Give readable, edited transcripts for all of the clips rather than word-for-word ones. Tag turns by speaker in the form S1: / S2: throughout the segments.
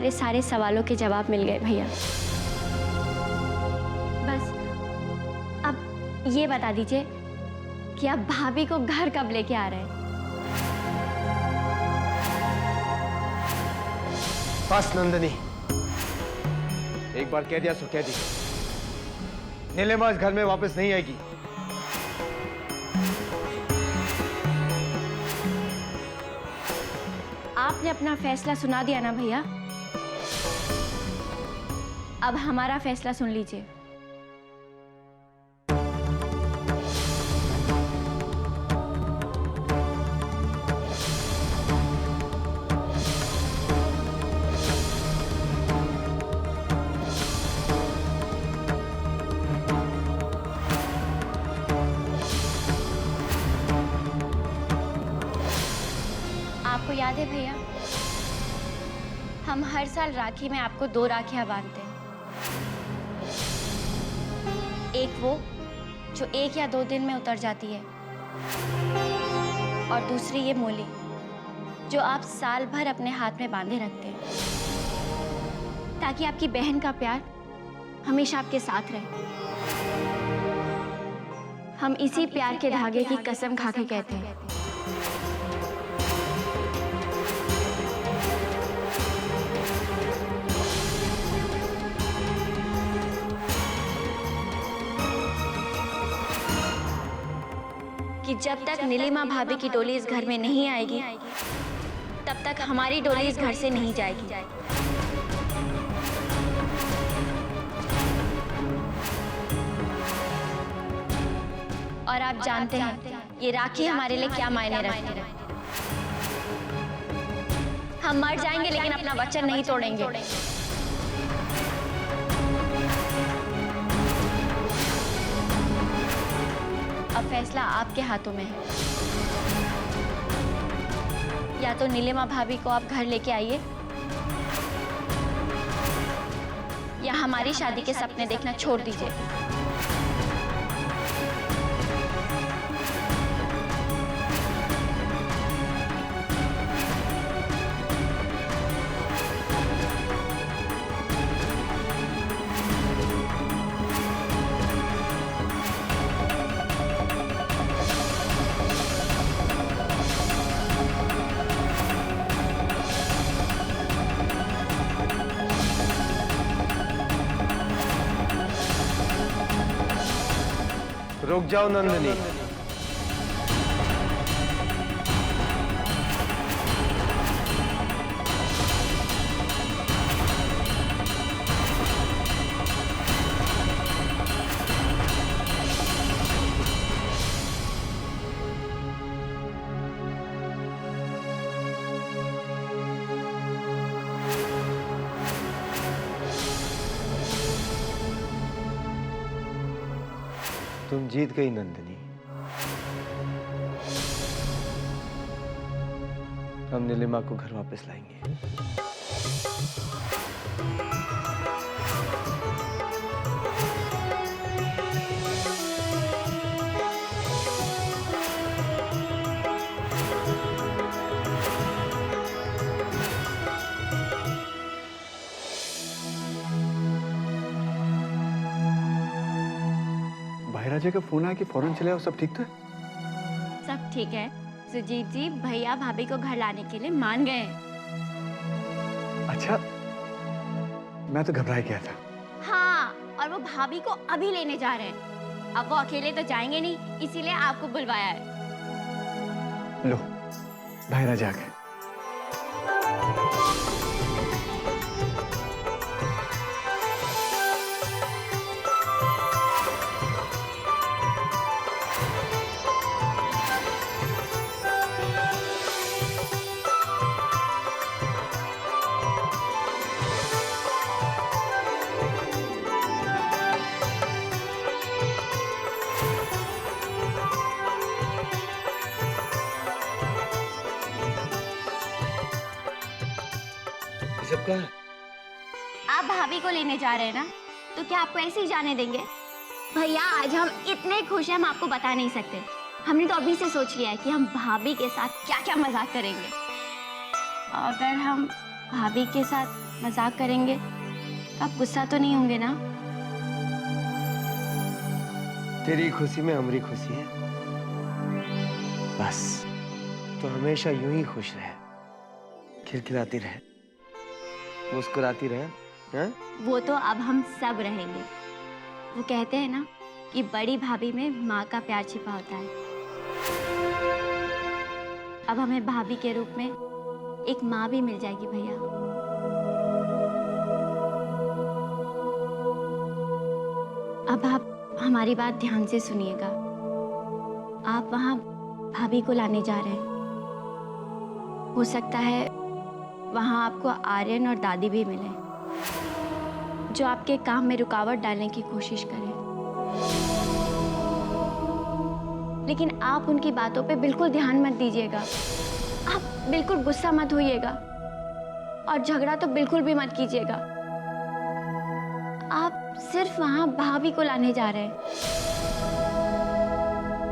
S1: हमारे सारे सवालों के जवाब मिल गए भैया। बस अब ये बता दीजिए कि आप भाभी को घर कब लेके आ रहे हैं?
S2: बस नंदिनी, एक बार कह दिया सो कह दी। नीलिमा इस घर में वापस नहीं आएगी।
S1: आपने अपना फैसला सुना दिया ना भैया, अब हमारा फैसला सुन लीजिए। आपको याद है भैया, हम हर साल राखी में आपको 2 राखियां बांधते हैं। एक वो जो 1 या 2 दिन में उतर जाती है, और दूसरी ये मोली जो आप साल भर अपने हाथ में बांधे रखते हैं, ताकि आपकी बहन का प्यार हमेशा आपके साथ रहे। हम इसी प्यार के धागे की कसम खा के कहते हैं, कि जब तक नीलिमा भाभी की डोली इस घर में नहीं आएगी, तब तक हमारी डोली इस घर से नहीं जाएगी। और आप जानते हैं ये राखी हमारे लिए क्या मायने रखती है। हम मर जाएंगे लेकिन अपना वचन नहीं तोड़ेंगे। अब फैसला आपके हाथों में है। या तो नीलिमा भाभी को आप घर लेके आइए, या हमारी शादी के सपने देखना छोड़ दीजिए।
S2: रुक जाओ नंदिनी। तुम जीत गई नंदिनी। हम नीलिमा को घर वापस लाएंगे।
S3: राजा का फोन आया कि फौरन चले आओ, सब ठीक था?
S1: सब ठीक है सुजीत जी, भैया भाभी को घर लाने के लिए मान गए।
S3: अच्छा, मैं तो घबरा गया था।
S1: हाँ, और वो भाभी को अभी लेने जा रहे हैं। अब वो अकेले तो जाएंगे नहीं, इसीलिए आपको बुलवाया है।
S3: लो, भाई राजा आ गए।
S1: आप भाभी को लेने जा रहे हैं ना, तो क्या आपको ऐसे ही जाने देंगे? भैया आज हम इतने खुश हैं, हम आपको बता नहीं सकते। हमने तो अभी से सोच लिया है कि हम भाभी के साथ क्या क्या मजाक करेंगे। अगर हम भाभी के साथ मजाक करेंगे तो आप गुस्सा तो नहीं होंगे ना?
S2: तेरी खुशी में हमारी खुशी है। बस तो हमेशा यूं ही खुश रहे, खिलखिलाती रहे, मुस्कुराती रहे। हाँ?
S1: वो तो अब हम सब रहेंगे। वो कहते हैं ना कि बड़ी भाभी में माँ का प्यार छिपा होता है। अब हमें भाभी के रूप में एक माँ भी मिल जाएगी भैया। अब आप हमारी बात ध्यान से सुनिएगा। आप वहाँ भाभी को लाने जा रहे हैं। हो सकता है वहाँ आपको आर्यन और दादी भी मिले, जो आपके काम में रुकावट डालने की कोशिश करें। लेकिन आप उनकी बातों पे बिल्कुल ध्यान मत दीजिएगा। आप बिल्कुल गुस्सा मत होइएगा और झगड़ा तो बिल्कुल भी मत कीजिएगा। आप सिर्फ वहां भाभी को लाने जा रहे हैं।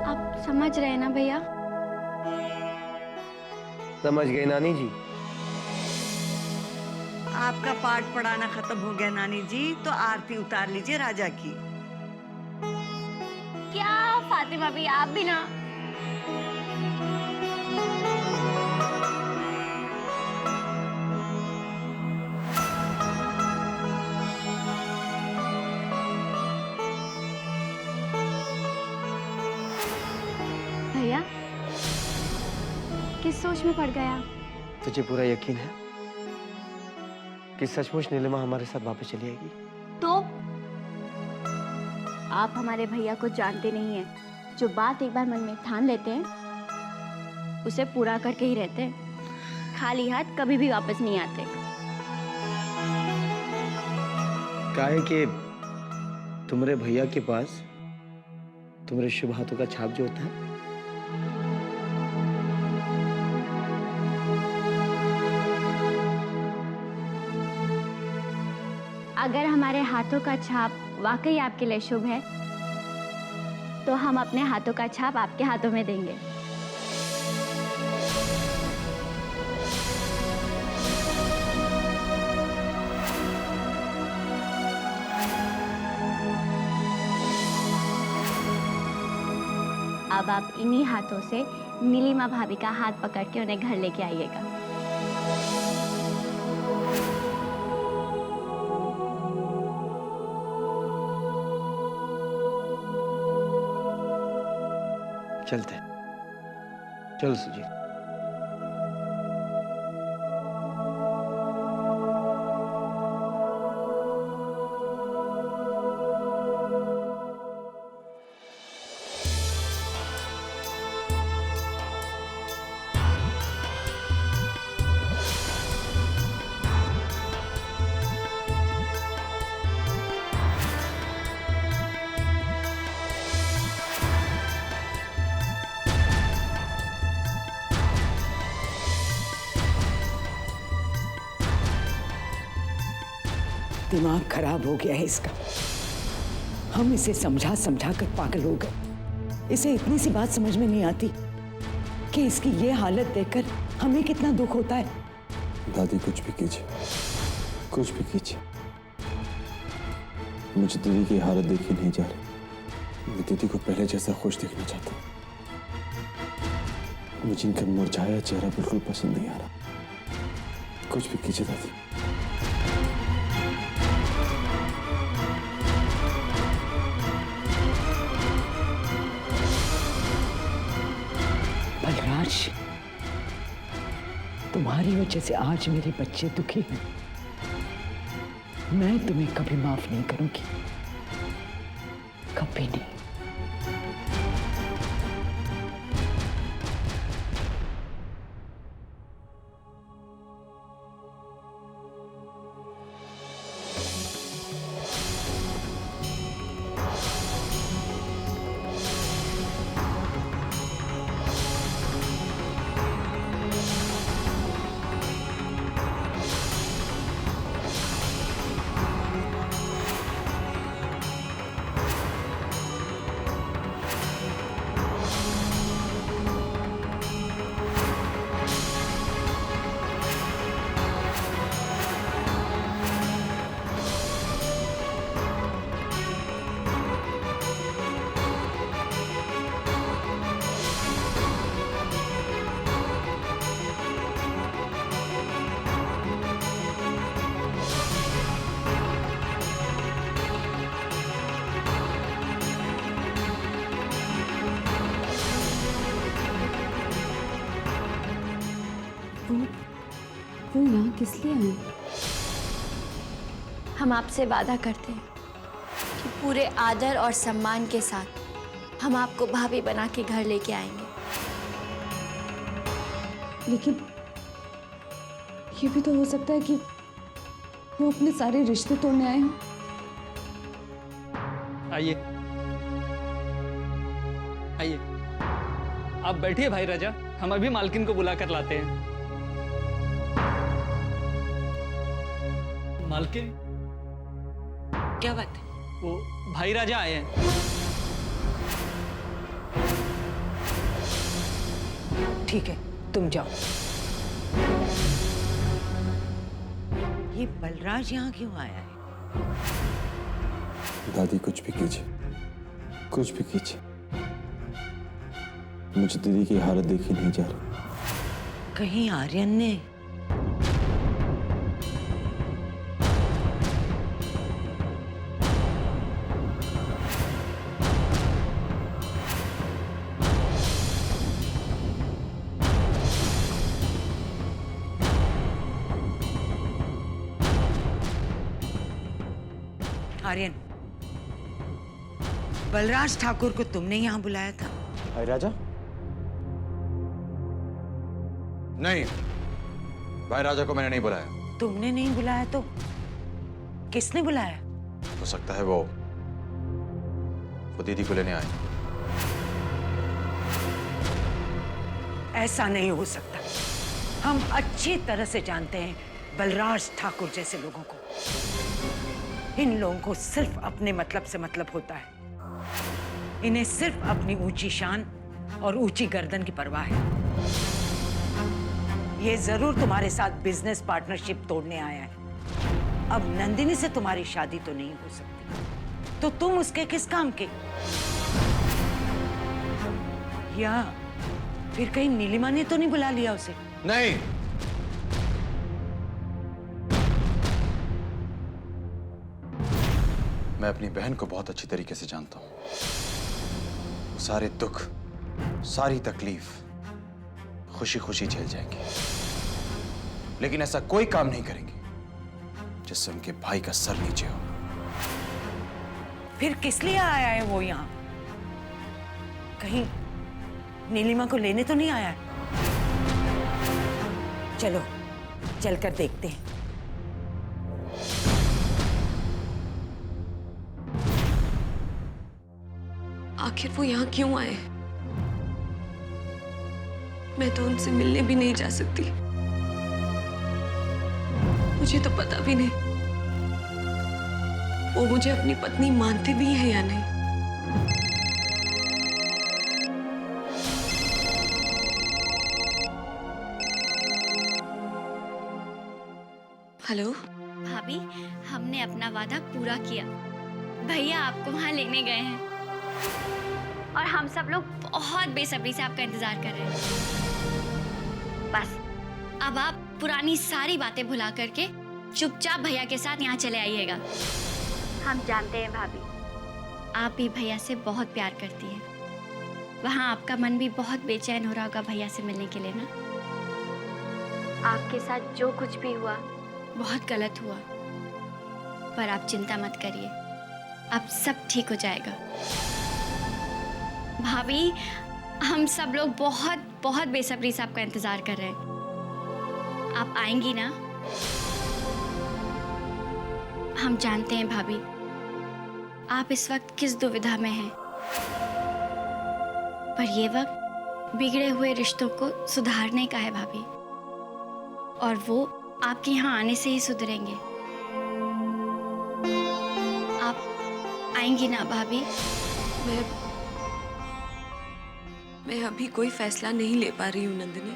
S1: आप समझ रहे हैं ना भैया?
S2: समझ गए नानी जी।
S4: आपका पाठ पढ़ाना खत्म हो गया नानी जी, तो आरती उतार लीजिए राजा की।
S1: क्या फातिमा भी, आप भी ना। भैया किस सोच में पड़ गया?
S2: तुझे पूरा यकीन है कि सचमुच नीलिमा हमारे साथ वापस चली आएगी?
S1: तो आप हमारे भैया को जानते नहीं हैं। जो बात एक बार मन में ठान लेते हैं उसे पूरा करके ही रहते हैं। खाली हाथ कभी भी वापस नहीं आते।
S2: काहे कि तुम्हारे भैया के पास तुम्हारे शुभ हाथों का छाप जो होता है,
S1: अगर हमारे हाथों का छाप वाकई आपके लिए शुभ है तो हम अपने हाथों का छाप आपके हाथों में देंगे। अब आप इन्हीं हाथों से नीलिमा भाभी का हाथ पकड़ के उन्हें घर लेके आइएगा।
S2: चलते। चलो सुजीत।
S5: दिमाग खराब हो गया है इसका। हम इसे समझा समझा कर पागल हो गए। इसे इतनी सी बात समझ में नहीं आती कि इसकी ये हालत देखकर हमें कितना दुख होता है।
S6: दादी कुछ भी कीजिए, कुछ भी कीजिए, मुझे दीदी की हालत देखी नहीं जा रही। मैं दीदी को पहले जैसा खुश देखना चाहता हूँ। मुझे इनका मुरझाया चेहरा बिल्कुल पसंद नहीं आ रहा। कुछ भी कीजिए दादी।
S5: बलराज, तुम्हारी वजह से आज मेरे बच्चे दुखी हैं। मैं तुम्हें कभी माफ नहीं करूंगी, कभी नहीं।
S7: वो यहाँ किस लिए आए?
S1: हम आपसे वादा करते हैं कि पूरे आदर और सम्मान के साथ हम आपको भाभी बना के घर लेके आएंगे।
S7: लेकिन ये भी तो हो सकता है कि वो अपने सारे रिश्ते तोड़ने आए हों।
S8: आइए आइए, आप बैठिए भाई राजा, हम अभी मालकिन को बुला कर लाते हैं। मालकिन,
S5: क्या बात है?
S8: वो भाई राजा आए हैं।
S5: ठीक है, तुम जाओ। ये बलराज यहाँ क्यों आया है?
S6: दादी कुछ भी कीजिए, कुछ भी कीजिए, मुझे दीदी की हालत देखी नहीं जा रही।
S5: कहीं आर्यन ने? आर्यन, बलराज ठाकुर को तुमने यहाँ बुलाया था?
S6: भाई राजा?
S9: नहीं, भाई राजा को मैंने नहीं बुलाया।
S5: तुमने नहीं बुलाया तो किसने बुलाया?
S9: हो सकता है वो दीदी को लेने आए।
S5: ऐसा नहीं हो सकता। हम अच्छी तरह से जानते हैं बलराज ठाकुर जैसे लोगों को। इन लोगों को सिर्फ अपने मतलब से मतलब होता है। इन्हें सिर्फ अपनी ऊंची शान और ऊंची गर्दन की परवाह है। ये जरूर तुम्हारे साथ बिजनेस पार्टनरशिप तोड़ने आया है। अब नंदिनी से तुम्हारी शादी तो नहीं हो सकती, तो तुम उसके किस काम के? या फिर कहीं नीलिमा ने तो नहीं बुला लिया उसे?
S9: नहीं, मैं अपनी बहन को बहुत अच्छी तरीके से जानता हूं। वो सारे दुख, सारी तकलीफ खुशी खुशी झेल जाएंगे, लेकिन ऐसा कोई काम नहीं करेंगे जिससे उनके भाई का सर नीचे हो।
S5: फिर किस लिए आया है वो यहाँ? कहीं नीलिमा को लेने तो नहीं आया है? चलो चलकर देखते हैं।
S7: आखिर वो यहाँ क्यों आए? मैं तो उनसे मिलने भी नहीं जा सकती। मुझे तो पता भी नहीं वो मुझे अपनी पत्नी मानते भी हैं या नहीं। हेलो
S1: भाभी, हमने अपना वादा पूरा किया। भैया आपको वहाँ लेने गए हैं और हम सब लोग बहुत बेसब्री से आपका इंतजार कर रहे हैं। बस अब आप पुरानी सारी बातें भुला करके चुपचाप भैया के साथ यहाँ चले आइएगा। हम जानते हैं भाभी, आप भी भैया से बहुत प्यार करती हैं। वहाँ आपका मन भी बहुत बेचैन हो रहा होगा भैया से मिलने के लिए ना। आपके साथ जो कुछ भी हुआ बहुत गलत हुआ, पर आप चिंता मत करिए, अब सब ठीक हो जाएगा। भाभी, हम सब लोग बहुत बहुत बेसब्री से आपका इंतजार कर रहे हैं। आप आएंगी ना? हम जानते हैं भाभी, आप इस वक्त किस दुविधा में हैं, पर ये वक्त बिगड़े हुए रिश्तों को सुधारने का है भाभी, और वो आपके यहाँ आने से ही सुधरेंगे। आप आएंगी ना भाभी?
S7: मैं अभी कोई फैसला नहीं ले पा रही हूँ नंदिनी।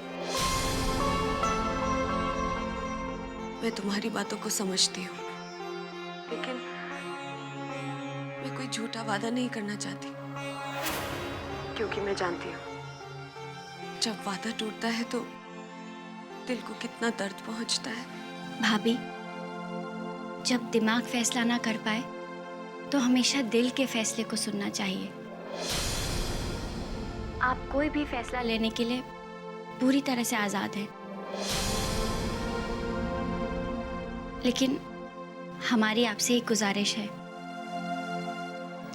S7: मैं तुम्हारी बातों को समझती हूँ, लेकिन मैं कोई झूठा वादा नहीं करना चाहती, क्योंकि मैं जानती हूँ जब वादा टूटता है तो दिल को कितना दर्द पहुंचता है।
S1: भाभी, जब दिमाग फैसला ना कर पाए तो हमेशा दिल के फैसले को सुनना चाहिए। आप कोई भी फैसला लेने के लिए पूरी तरह से आजाद हैं। लेकिन हमारी आपसे एक गुजारिश है,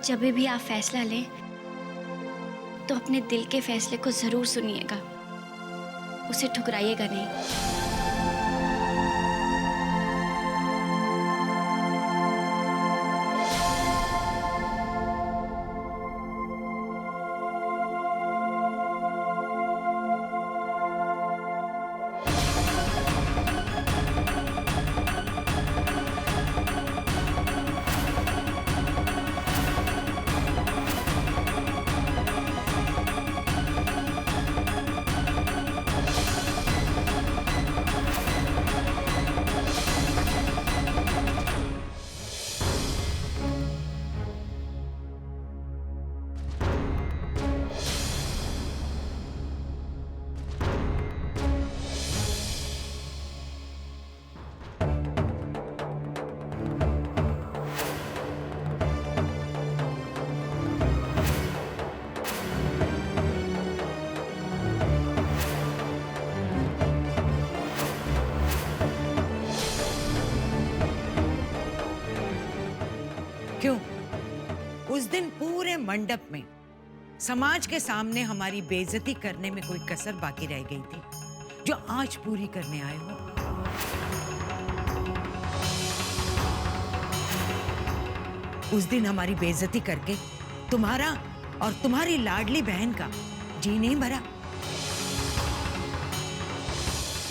S1: जब भी आप फैसला लें तो अपने दिल के फैसले को जरूर सुनिएगा, उसे ठुकराइएगा नहीं।
S5: क्यों? उस दिन पूरे मंडप में समाज के सामने हमारी बेइज्जती करने में कोई कसर बाकी रह गई थी, जो आज पूरी करने आए हो? उस दिन हमारी बेइज्जती करके तुम्हारा और तुम्हारी लाडली बहन का जी नहीं भरा,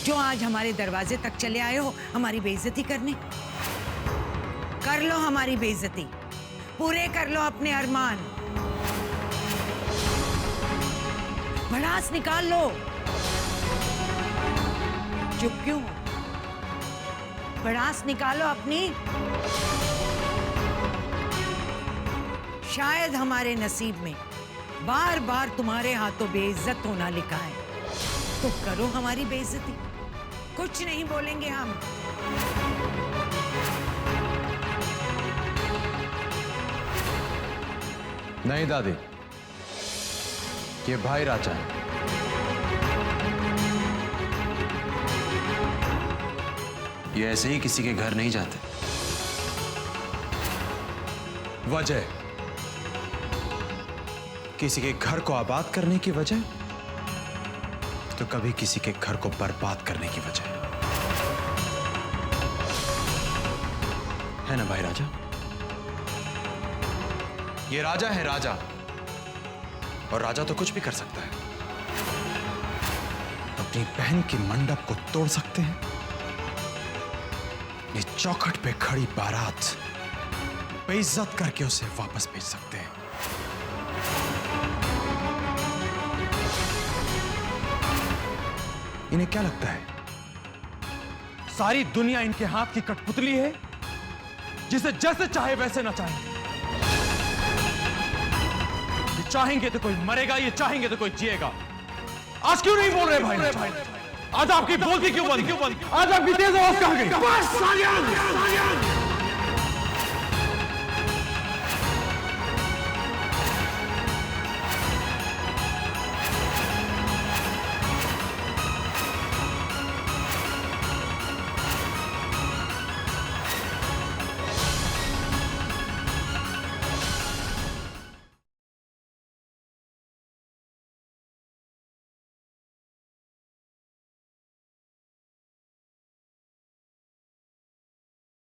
S5: जो आज हमारे दरवाजे तक चले आए हो हमारी बेइज्जती करने। कर लो हमारी बेइज्जती, पूरे कर लो अपने अरमान, भड़ास निकाल लो। चुप क्यों? भड़ास निकालो अपनी। शायद हमारे नसीब में बार बार तुम्हारे हाथों बेइज्जत होना लिखा है, तो करो हमारी बेइज्जती, कुछ नहीं बोलेंगे हम।
S9: नहीं दादी, ये भाई राजा है। ये ऐसे ही किसी के घर नहीं जाते। वजह किसी के घर को आबाद करने की वजह, तो कभी किसी के घर को बर्बाद करने की वजह है ना भाई राजा? ये राजा है, राजा, और राजा तो कुछ भी कर सकता है। अपनी बहन की मंडप को तोड़ सकते हैं, ये चौखट पे खड़ी बारात बेइज्जत करके उसे वापस भेज सकते हैं। इन्हें क्या लगता है सारी दुनिया इनके हाथ की कठपुतली है, जिसे जैसे चाहे वैसे ना चाहे? ये चाहेंगे तो कोई मरेगा, ये चाहेंगे तो कोई जिएगा। आज क्यों नहीं बोल रहे भाई? आज आपकी बोलती क्यों बंद? आज आपकी तेज आवाज कहां गई?